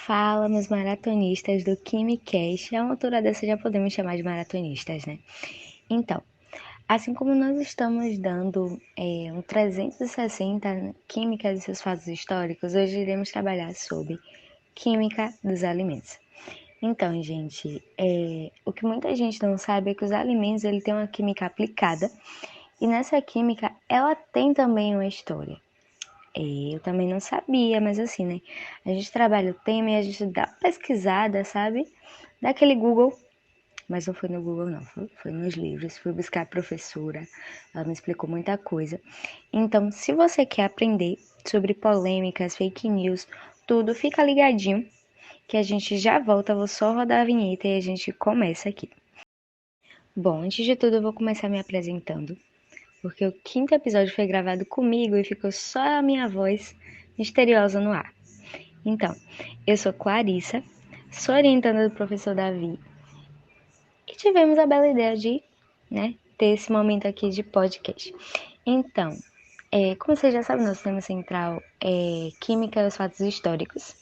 Fala, meus maratonistas do KimiCast. A uma altura dessa já podemos chamar de maratonistas, né? Então, assim como nós estamos dando um 360 Química e seus fatos históricos, hoje iremos trabalhar sobre Química dos alimentos. Então, gente, o que muita gente não sabe é que os alimentos ele têm uma química aplicada e nessa química ela tem também uma história. Eu também não sabia, mas assim, né? A gente trabalha o tema e a gente dá uma pesquisada, sabe? Daquele Google, mas não foi no Google, não, foi nos livros. Fui buscar a professora, ela me explicou muita coisa. Então, se você quer aprender sobre polêmicas, fake news, tudo, fica ligadinho que a gente já volta. Vou só rodar a vinheta e a gente começa aqui. Bom, antes de tudo, eu vou começar me apresentando, porque o quinto episódio foi gravado comigo e ficou só a minha voz misteriosa no ar. Então, eu sou Clarissa, sou orientanda do professor Davi e tivemos a bela ideia de, ter esse momento aqui de podcast. Então, como vocês já sabem, nosso tema central é Química e os fatos históricos.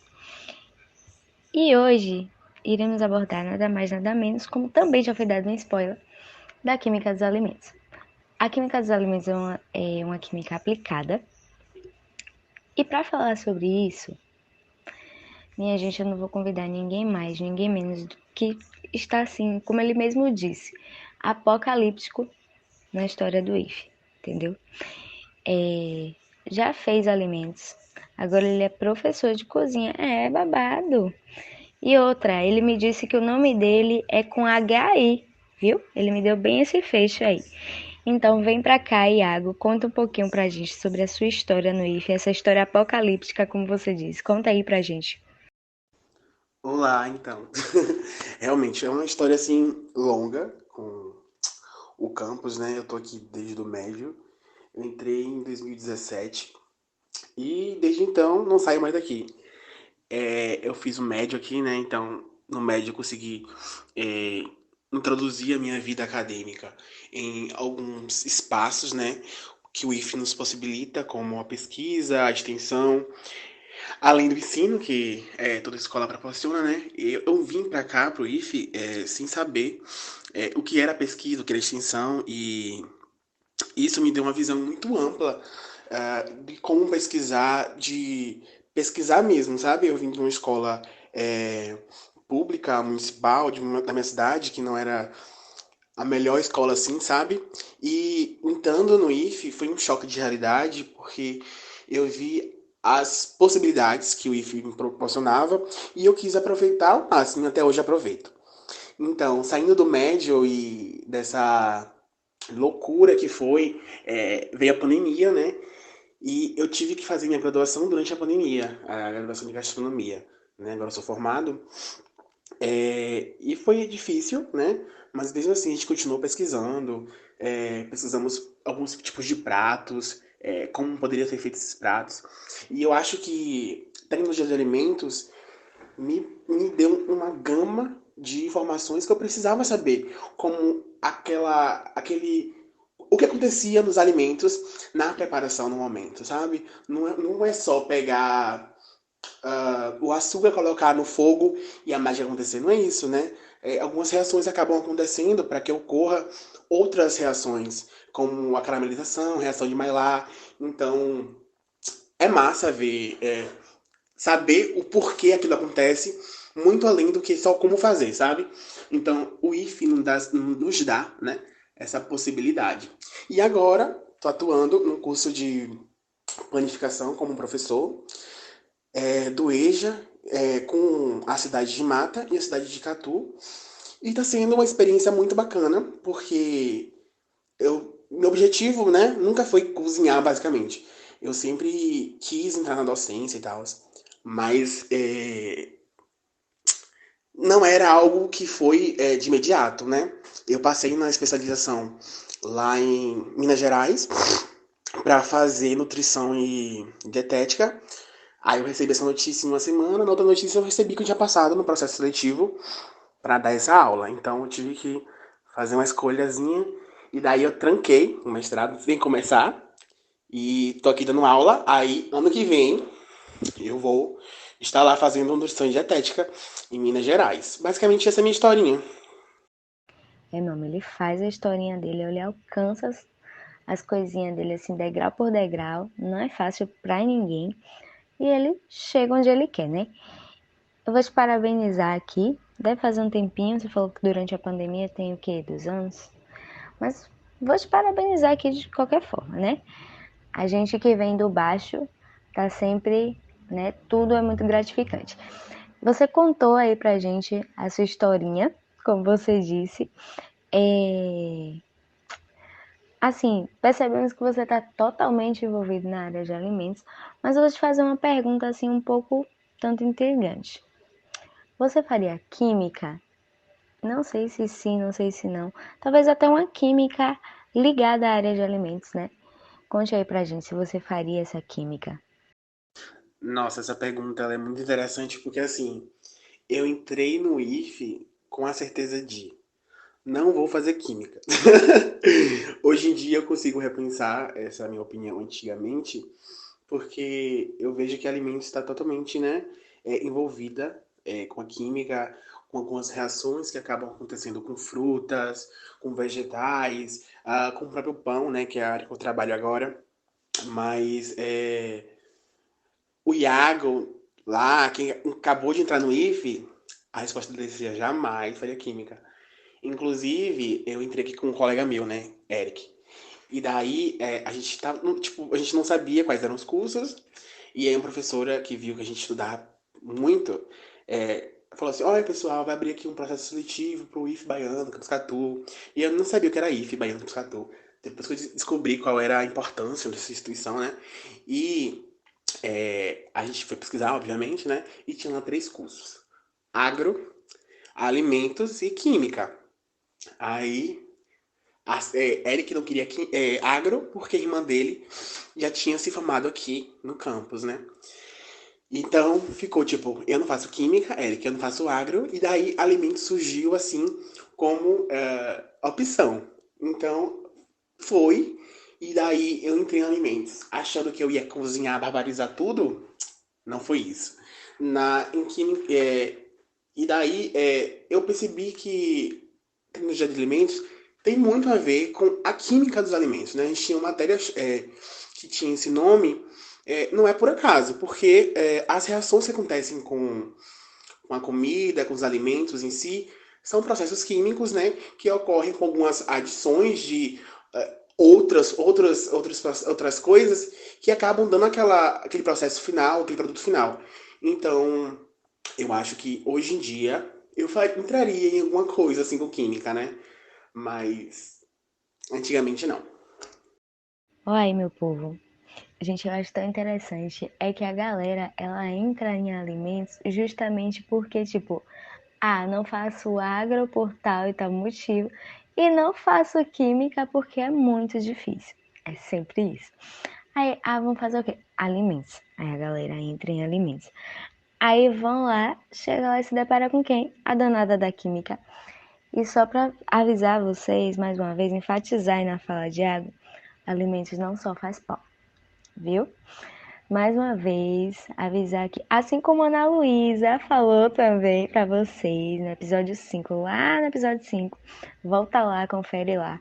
E hoje iremos abordar nada mais nada menos, como também já foi dado um spoiler, da Química dos alimentos. A Química dos alimentos é uma química aplicada. E para falar sobre isso, minha gente, eu não vou convidar ninguém mais, ninguém menos do que está assim, como ele mesmo disse, apocalíptico na história do IFE, entendeu? Já fez alimentos, agora ele é professor de cozinha, é babado. E outra, ele me disse que o nome dele é com HI, viu? Ele me deu bem esse fecho aí. Então vem pra cá, Iago, conta um pouquinho pra gente sobre a sua história no IFE, essa história apocalíptica, como você disse. Conta aí pra gente. Olá, então. Realmente é uma história assim longa com o campus, né? Eu tô aqui desde o médio. Eu entrei em 2017 e desde então não saio mais daqui. Eu fiz o médio aqui, né? Então no médio eu consegui é, introduzir a minha vida acadêmica em alguns espaços, né? Que o IFE nos possibilita, como a pesquisa, a extensão. Além do ensino que toda escola proporciona, né? Eu vim para cá, pro IFE, sem saber o que era pesquisa, o que era extensão, e isso me deu uma visão muito ampla de como pesquisar, de pesquisar mesmo, sabe? Eu vim de uma escola pública, municipal, da minha cidade, que não era a melhor escola assim, sabe? E entrando no IFE foi um choque de realidade, porque eu vi as possibilidades que o IFE me proporcionava e eu quis aproveitar ao máximo, e até hoje aproveito. Então, saindo do médio e dessa loucura que foi, veio a pandemia, né? E eu tive que fazer minha graduação durante a pandemia, a graduação de gastronomia, né? Agora eu sou formado. E foi difícil, né? Mas mesmo assim a gente continuou pesquisando, pesquisamos alguns tipos de pratos, como poderia ser feito esses pratos. E eu acho que tecnologia de alimentos me deu uma gama de informações que eu precisava saber, como o que acontecia nos alimentos na preparação no momento, sabe? Não é só pegar o açúcar colocar no fogo e a mágica acontecer. Não é isso, né? Algumas reações acabam acontecendo para que ocorra outras reações, como a caramelização, reação de Maillard. Então, é massa ver, saber o porquê aquilo acontece, muito além do que só como fazer, sabe? Então, o IF nos dá, né, essa possibilidade. E agora, estou atuando no curso de planificação como professor, do EJA, com a cidade de Mata e a cidade de Catu. E está sendo uma experiência muito bacana, porque meu objetivo, né, nunca foi cozinhar, basicamente. Eu sempre quis entrar na docência e tal, mas não era algo que foi de imediato, né? Eu passei na especialização lá em Minas Gerais para fazer nutrição e dietética. Aí eu recebi essa notícia em uma semana, na outra notícia eu recebi que eu tinha passado no processo seletivo para dar essa aula. Então eu tive que fazer uma escolhazinha e daí eu tranquei o mestrado sem começar e tô aqui dando aula. Aí ano que vem eu vou está lá fazendo nutrição e dietética em Minas Gerais. Basicamente, essa é a minha historinha. É, meu, ele faz a historinha dele, ele alcança as coisinhas dele assim, degrau por degrau. Não é fácil pra ninguém. E ele chega onde ele quer, né? Eu vou te parabenizar aqui. Deve fazer um tempinho, você falou que durante a pandemia tem o quê? 2 anos? Mas vou te parabenizar aqui de qualquer forma, né? A gente que vem do baixo tá sempre, né? Tudo é muito gratificante. Você contou aí pra gente a sua historinha, como você disse. Assim, percebemos que você está totalmente envolvido na área de alimentos, mas eu vou te fazer uma pergunta assim um pouco tanto intrigante. Você faria química? Não sei se sim, não sei se não. Talvez até uma química ligada à área de alimentos, né? Conte aí pra gente se você faria essa química. Nossa, essa pergunta ela é muito interessante porque assim, eu entrei no IFE com a certeza de não vou fazer química. Hoje em dia eu consigo repensar essa minha opinião antigamente, porque eu vejo que alimentos está totalmente, né, envolvida com a química, com algumas reações que acabam acontecendo com frutas, com vegetais, com o próprio pão, né, que é a área que eu trabalho agora. Mas o Iago, lá, quem acabou de entrar no IFE, a resposta dele seria jamais faria química. Inclusive, eu entrei aqui com um colega meu, né, Eric. E daí, a gente tava, tipo, a gente não sabia quais eram os cursos, e aí uma professora que viu que a gente estudava muito, falou assim, olha pessoal, vai abrir aqui um processo seletivo pro IF Baiano, Campus Catu. E eu não sabia o que era IF Baiano, Campus Catu. Depois que eu descobri qual era a importância dessa instituição, né? E a gente foi pesquisar, obviamente, né? E tinha lá 3 cursos. Agro, alimentos e química. Aí Eric não queria agro porque a irmã dele já tinha se formado aqui no campus, né? Então ficou tipo, eu não faço química, Eric, eu não faço agro, e daí alimento surgiu assim como opção. Então foi, e daí eu entrei em alimentos, achando que eu ia cozinhar, barbarizar tudo, não foi isso. Em química, e daí eu percebi que tecnologia de alimentos tem muito a ver com a química dos alimentos, né? A gente tinha matérias que tinha esse nome, não é por acaso, porque as reações que acontecem com a comida, com os alimentos em si, são processos químicos, né? Que ocorrem com algumas adições de outras coisas que acabam dando aquele processo final, aquele produto final. Então, eu acho que hoje em dia entraria em alguma coisa assim com química, né? Mas antigamente não. Olha aí, meu povo. Gente, eu acho tão interessante é que a galera, ela entra em alimentos justamente porque, tipo, não faço agro por tal e tal motivo e não faço química porque é muito difícil. É sempre isso. Aí, vamos fazer o quê? Alimentos. Aí a galera entra em alimentos. Aí vão lá, chega lá e se depara com quem? A danada da química. E só para avisar vocês, mais uma vez, enfatizar aí na fala de água, alimentos não só faz pão, viu? Mais uma vez, avisar que, assim como a Ana Luísa falou também para vocês no episódio 5, lá no episódio 5, volta lá, confere lá,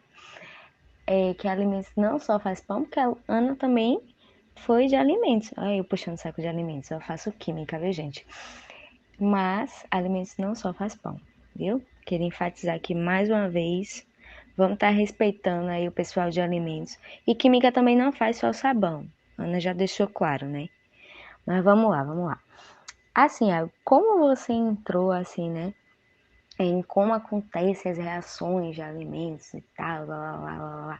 que alimentos não só faz pão, porque a Ana também foi de alimentos. Olha eu puxando saco de alimentos, eu faço química, viu, gente? Mas alimentos não só faz pão, viu? Queria enfatizar aqui mais uma vez, vamos estar respeitando aí o pessoal de alimentos. E química também não faz só sabão. A Ana já deixou claro, né? Mas vamos lá, vamos lá. Assim, como você entrou assim, né? Em como acontecem as reações de alimentos e tal, blá, blá, blá, blá, blá.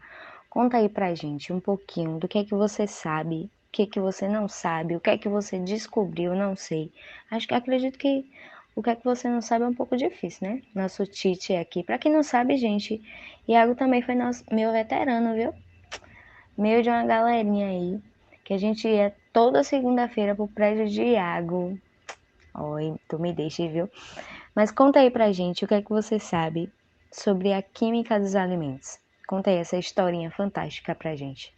Conta aí pra gente um pouquinho do que é que você sabe, o que é que você não sabe, o que é que você descobriu, não sei. Acredito que o que é que você não sabe é um pouco difícil, né? Nosso Tite aqui. Pra quem não sabe, gente, Iago também foi meu veterano, viu? Meio de uma galerinha aí, que a gente ia toda segunda-feira pro prédio de Iago. Oi, tu me deixa, viu? Mas conta aí pra gente o que é que você sabe sobre a química dos alimentos. Conta aí essa historinha fantástica pra gente.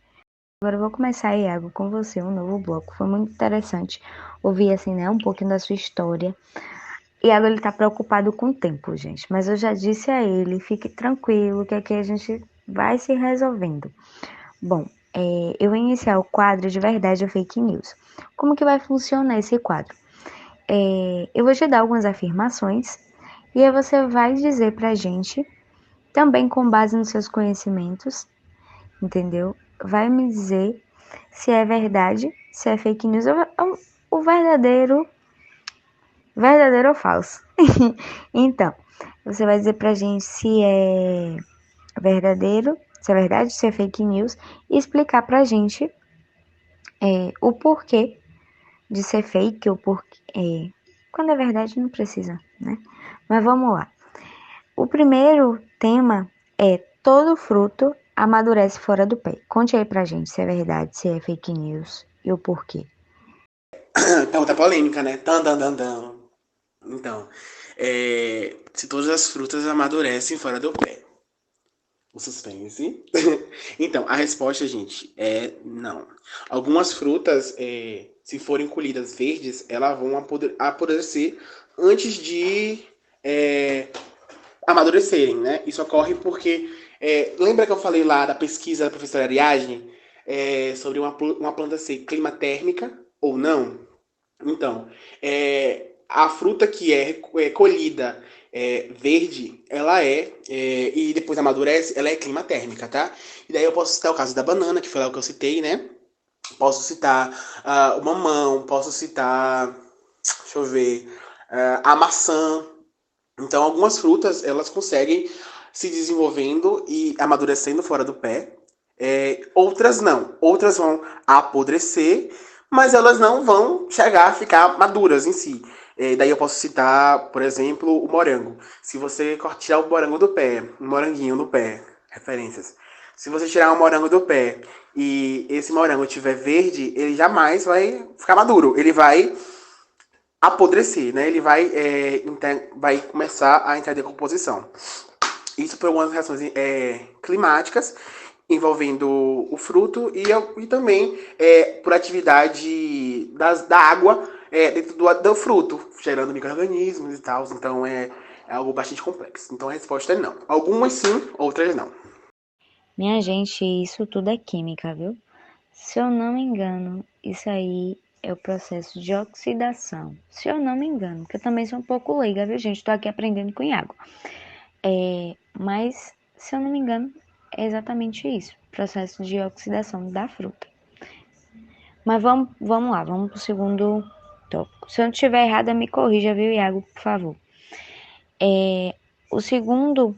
Agora eu vou começar, Iago, com você, um novo bloco. Foi muito interessante ouvir, assim, né, um pouquinho da sua história. Iago, ele tá preocupado com o tempo, gente. Mas eu já disse a ele, fique tranquilo, que aqui a gente vai se resolvendo. Bom, eu vou iniciar o quadro de verdade ou fake news. Como que vai funcionar esse quadro? Eu vou te dar algumas afirmações e aí você vai dizer pra gente, também com base nos seus conhecimentos, entendeu? Vai me dizer se é verdade, se é fake news ou o verdadeiro ou falso. Então, você vai dizer pra gente se é verdadeiro, se é verdade, se é fake news e explicar pra gente o porquê de ser fake ou porquê. Quando é verdade, não precisa, né? Mas vamos lá. O primeiro tema é: todo fruto amadurece fora do pé. Conte aí pra gente se é verdade, se é fake news e o porquê. Pergunta polêmica, né? Tan, tan, tan, tan. Então, se todas as frutas amadurecem fora do pé. O suspense. Então, a resposta, gente, é não. Algumas frutas, se forem colhidas verdes, elas vão apodrecer antes de é, amadurecerem, né? Isso ocorre porque, lembra que eu falei lá da pesquisa da professora Ariadne sobre uma planta ser clima térmica ou não? Então, a fruta que é colhida verde, e depois amadurece, ela é clima térmica, tá? E daí eu posso citar o caso da banana, que foi lá o que eu citei, né? Posso citar o mamão, posso citar, deixa eu ver, a maçã. Então, algumas frutas, elas conseguem se desenvolvendo e amadurecendo fora do pé. Outras não. Outras vão apodrecer, mas elas não vão chegar a ficar maduras em si. Daí eu posso citar, por exemplo, o morango. Se você tirar o morango do pé, um moranguinho do pé, referências. Se você tirar um morango do pé e esse morango estiver verde, ele jamais vai ficar maduro. Ele vai apodrecer, né? Ele vai começar a entrar em decomposição. Isso por algumas reações climáticas envolvendo o fruto e também por atividade da água dentro do fruto, gerando micro-organismos e tal. Então é algo bastante complexo. Então a resposta é não. Algumas sim, outras não. Minha gente, isso tudo é química, viu? Se eu não me engano, isso aí é o processo de oxidação. Se eu não me engano, porque eu também sou um pouco leiga, viu, gente? Estou aqui aprendendo com Iago. Mas, se eu não me engano, é exatamente isso. Processo de oxidação da fruta. Mas vamos lá, vamos pro segundo tópico. Se eu não estiver errada, me corrija, viu, Iago, por favor. O segundo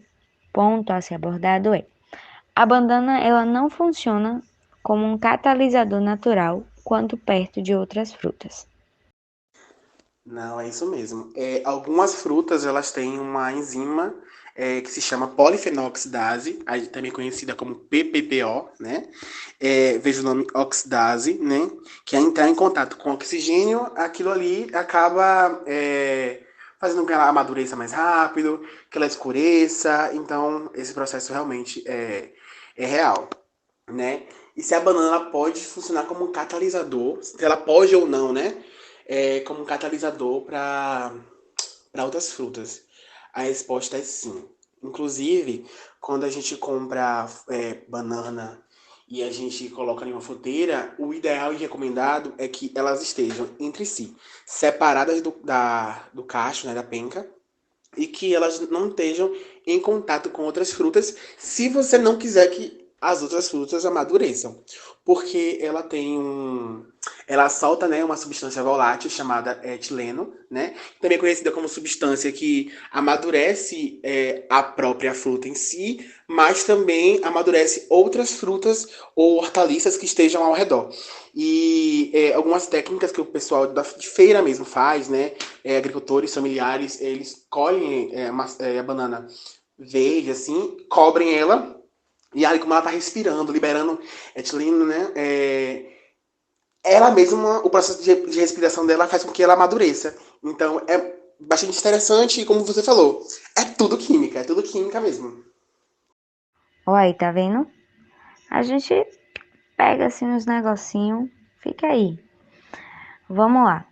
ponto a ser abordado é: a bandana ela não funciona como um catalisador natural quanto perto de outras frutas. Não, é isso mesmo. Algumas frutas elas têm uma enzima que se chama polifenoxidase, também conhecida como PPPO, né? Veja o nome oxidase, né? Que é entrar em contato com oxigênio, aquilo ali acaba fazendo com que ela amadureça mais rápido, que ela escureça. Então, esse processo realmente é real, né? E se a banana ela pode funcionar como um catalisador, se ela pode ou não, né? Como um catalisador para outras frutas. A resposta é sim. Inclusive, quando a gente compra banana e a gente coloca em uma fruteira, o ideal e recomendado é que elas estejam entre si, separadas do cacho, né, da penca, e que elas não estejam em contato com outras frutas, se você não quiser que as outras frutas amadureçam, porque ela solta, né, uma substância volátil chamada etileno, né, também conhecida como substância que amadurece a própria fruta em si, mas também amadurece outras frutas ou hortaliças que estejam ao redor. E algumas técnicas que o pessoal de feira mesmo faz, né, agricultores familiares, eles colhem a banana verde, assim, cobrem ela, e aí como ela tá respirando, liberando etileno, né, ela mesma, o processo de respiração dela faz com que ela amadureça. Então é bastante interessante e como você falou, é tudo química mesmo. Ó, aí, tá vendo? A gente pega assim uns negocinhos, fica aí. Vamos lá.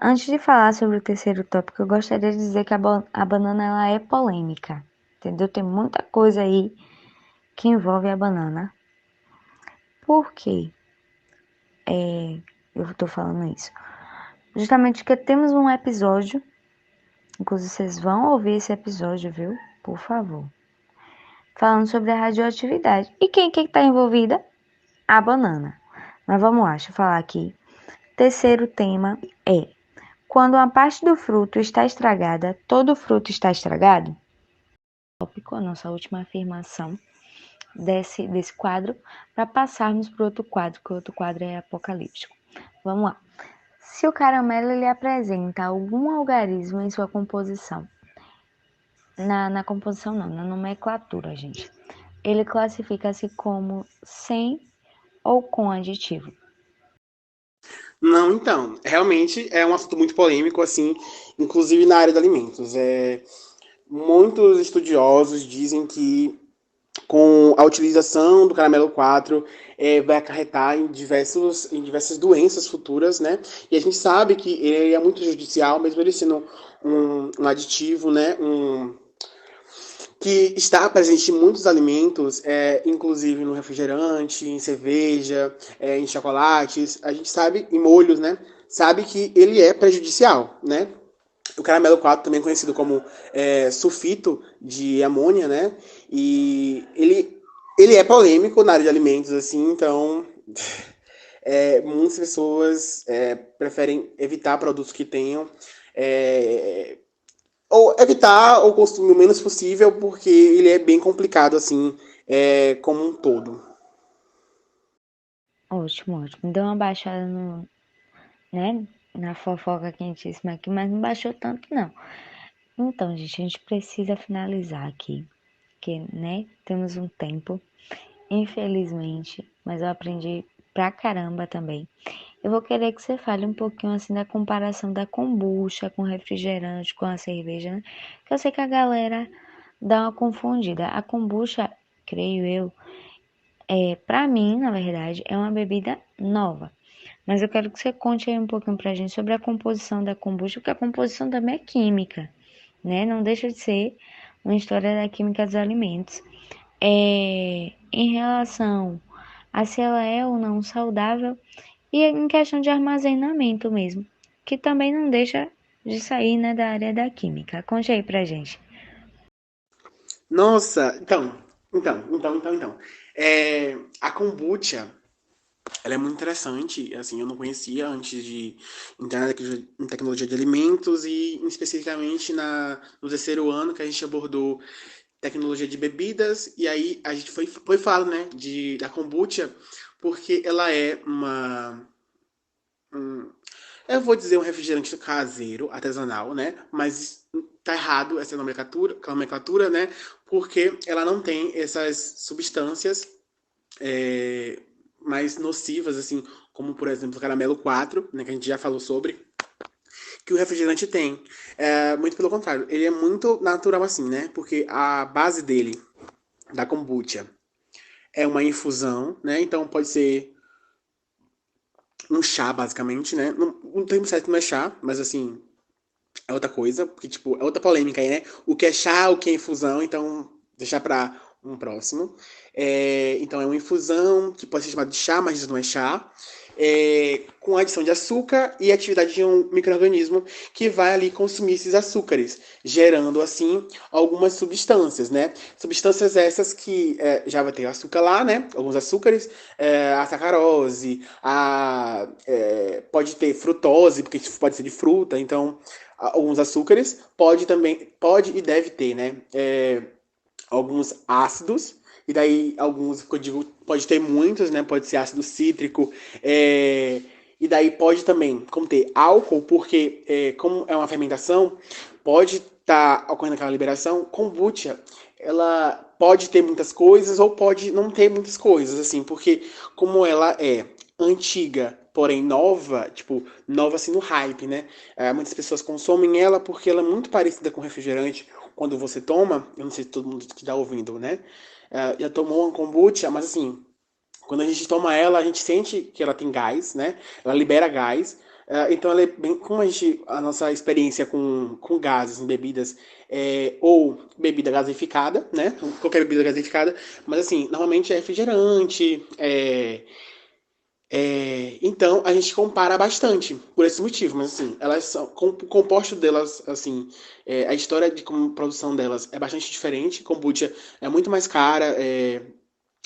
Antes de falar sobre o terceiro tópico, eu gostaria de dizer que a banana ela é polêmica, entendeu? Tem muita coisa aí que envolve a banana. Por quê? Eu tô falando isso. Justamente porque temos um episódio, inclusive vocês vão ouvir esse episódio, viu? Por favor. Falando sobre a radioatividade. E quem que tá envolvida? A banana. Mas vamos lá, deixa eu falar aqui. Terceiro tema é: quando uma parte do fruto está estragada, todo o fruto está estragado? Tópico, a nossa última afirmação desse quadro, para passarmos para o outro quadro, que o outro quadro é apocalíptico. Vamos lá. Se o caramelo ele apresenta algum algarismo em sua composição, na composição não, na nomenclatura, gente, ele classifica-se como sem ou com aditivo. Não, então, realmente é um assunto muito polêmico, assim, inclusive na área de alimentos. Muitos estudiosos dizem que com a utilização do caramelo 4 vai acarretar em diversas doenças futuras, né? E a gente sabe que ele é muito prejudicial, mesmo ele sendo um aditivo, né? Que está presente em muitos alimentos, inclusive no refrigerante, em cerveja, em chocolates, a gente sabe, em molhos, né? Sabe que ele é prejudicial, né? O caramelo 4 também é conhecido como sulfito de amônia, né? E ele é polêmico na área de alimentos, assim, então muitas pessoas preferem evitar produtos que tenham é, ou evitar ou consumir o menos possível, porque ele é bem complicado, assim, como um todo. Ótimo, ótimo. Deu uma baixada no, né, na fofoca quentíssima aqui, mas não baixou tanto não. Então, gente, a gente precisa finalizar aqui, que, né, temos um tempo, infelizmente, mas eu aprendi pra caramba também. Eu vou querer que você fale um pouquinho assim da comparação da kombucha com refrigerante, com a cerveja, né? Que eu sei que a galera dá uma confundida. A kombucha, creio eu, para mim, na verdade, é uma bebida nova. Mas eu quero que você conte aí um pouquinho pra gente sobre a composição da kombucha, porque a composição também é química, né? Não deixa de ser uma história da química dos alimentos. Em relação a se ela é ou não saudável e em questão de armazenamento mesmo, que também não deixa de sair, né, da área da química. Conte aí pra gente. Nossa, então. A kombucha, ela é muito interessante, assim, eu não conhecia antes de entrar em tecnologia de alimentos e especificamente no terceiro ano que a gente abordou tecnologia de bebidas e aí a gente foi falar, né, da kombucha, porque ela é um, eu vou dizer um refrigerante caseiro, artesanal, né, mas tá errado essa nomenclatura, né, porque ela não tem essas substâncias é, mais nocivas, assim, como por exemplo o caramelo 4, né, que a gente já falou sobre, que o refrigerante tem. Muito pelo contrário, ele é muito natural assim, né? Porque a base dele, da kombucha, é uma infusão, né? Então pode ser um chá, basicamente, né? Não tem certo que não é chá, mas assim, é outra coisa, porque, tipo, é outra polêmica aí, né? O que é chá, o que é infusão, então deixar para um próximo. Então é uma infusão que pode ser chamada de chá, mas não é chá. Com adição de açúcar e atividade de um micro-organismo que vai ali consumir esses açúcares, gerando assim algumas substâncias, né? Substâncias essas que já vai ter açúcar lá, né? Alguns açúcares, a sacarose, pode ter frutose, porque pode ser de fruta, então alguns açúcares, pode e deve ter, né? Alguns ácidos, e daí alguns, que eu digo, pode ter muitos, né? Pode ser ácido cítrico, e daí pode também conter álcool, porque como é uma fermentação, pode estar ocorrendo aquela liberação. Kombucha, ela pode ter muitas coisas ou pode não ter muitas coisas, assim, porque como ela é antiga, porém nova, tipo, nova assim no hype, né? Muitas pessoas consomem ela porque ela é muito parecida com refrigerante. Quando você toma, eu não sei se todo mundo que está ouvindo, né? Já tomou uma kombucha, mas assim, Quando a gente toma ela, a gente sente que ela tem gás, né? Ela libera gás. Então, ela é bem, como a nossa experiência com gases em bebidas, ou bebida gaseificada, né? Qualquer bebida gaseificada, mas assim, normalmente é refrigerante, então a gente compara bastante por esse motivo, mas assim, elas são, o composto delas, assim, a história de como produção delas é bastante diferente. Kombucha é muito mais cara,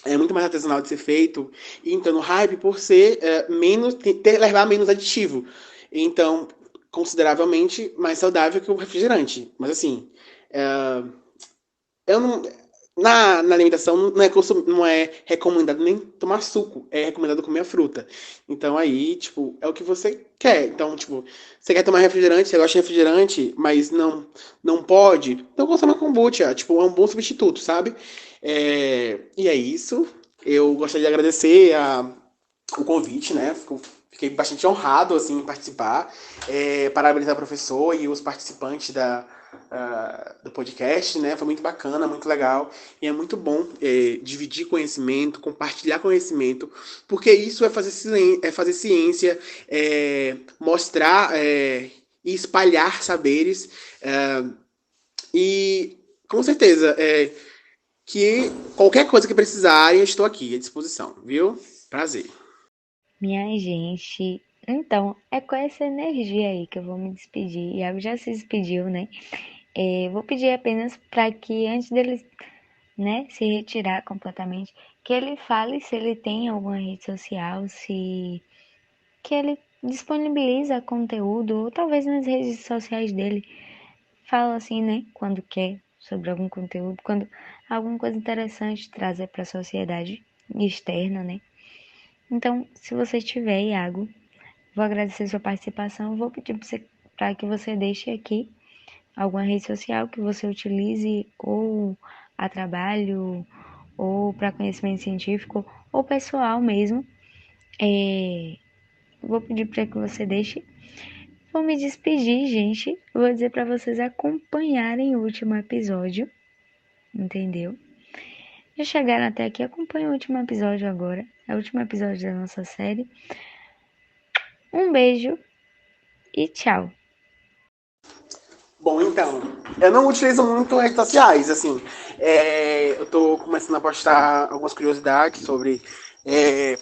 é muito mais artesanal de ser feito, e então no hype por ser menos, levar menos aditivo, então consideravelmente mais saudável que o refrigerante. Mas assim, é, eu não, na alimentação não é recomendado nem tomar suco, é recomendado comer a fruta. Então aí, tipo, é o que você quer. Então, tipo, você quer tomar refrigerante, você gosta de refrigerante, mas não pode, então consome kombucha, tipo, é um bom substituto, sabe? E é isso. Eu gostaria de agradecer o convite, né? Fiquei bastante honrado assim, em participar. Parabenizar o professor e os participantes do podcast, né? Foi muito bacana, muito legal. E é muito bom dividir conhecimento, compartilhar conhecimento, porque isso é fazer ciência, mostrar e espalhar saberes. E com certeza, que qualquer coisa que precisarem, eu estou aqui à disposição, viu? Prazer. Minha gente, então é com essa energia aí que eu vou me despedir. Iago já se despediu, né? Vou pedir apenas para que antes dele, né, se retirar completamente, que ele fale se ele tem alguma rede social, se que ele disponibiliza conteúdo, ou talvez nas redes sociais dele, fala assim, né, quando quer sobre algum conteúdo, quando alguma coisa interessante trazer para a sociedade externa, né? Então, se você tiver, Iago, vou agradecer sua participação. Vou pedir para que você deixe aqui alguma rede social que você utilize ou a trabalho, ou para conhecimento científico, ou pessoal mesmo. Vou pedir para que você deixe. Vou me despedir, gente. Vou dizer para vocês acompanharem o último episódio, entendeu? Já chegaram até aqui, acompanhe o último episódio agora. É o último episódio da nossa série. Um beijo e tchau. Bom, então, eu não utilizo muito redes sociais, assim. Eu tô começando a postar algumas curiosidades sobre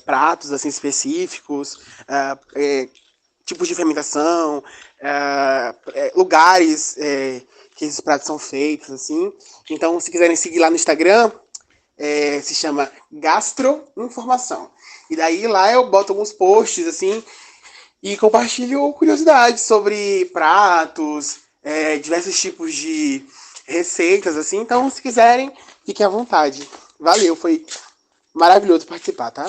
pratos, assim, específicos, tipos de fermentação, lugares que esses pratos são feitos, assim. Então, se quiserem seguir lá no Instagram, se chama Gastroinformação. E daí lá eu boto alguns posts, assim, e compartilho curiosidades sobre pratos, diversos tipos de receitas, assim. Então, se quiserem, fiquem à vontade. Valeu, foi maravilhoso participar, tá?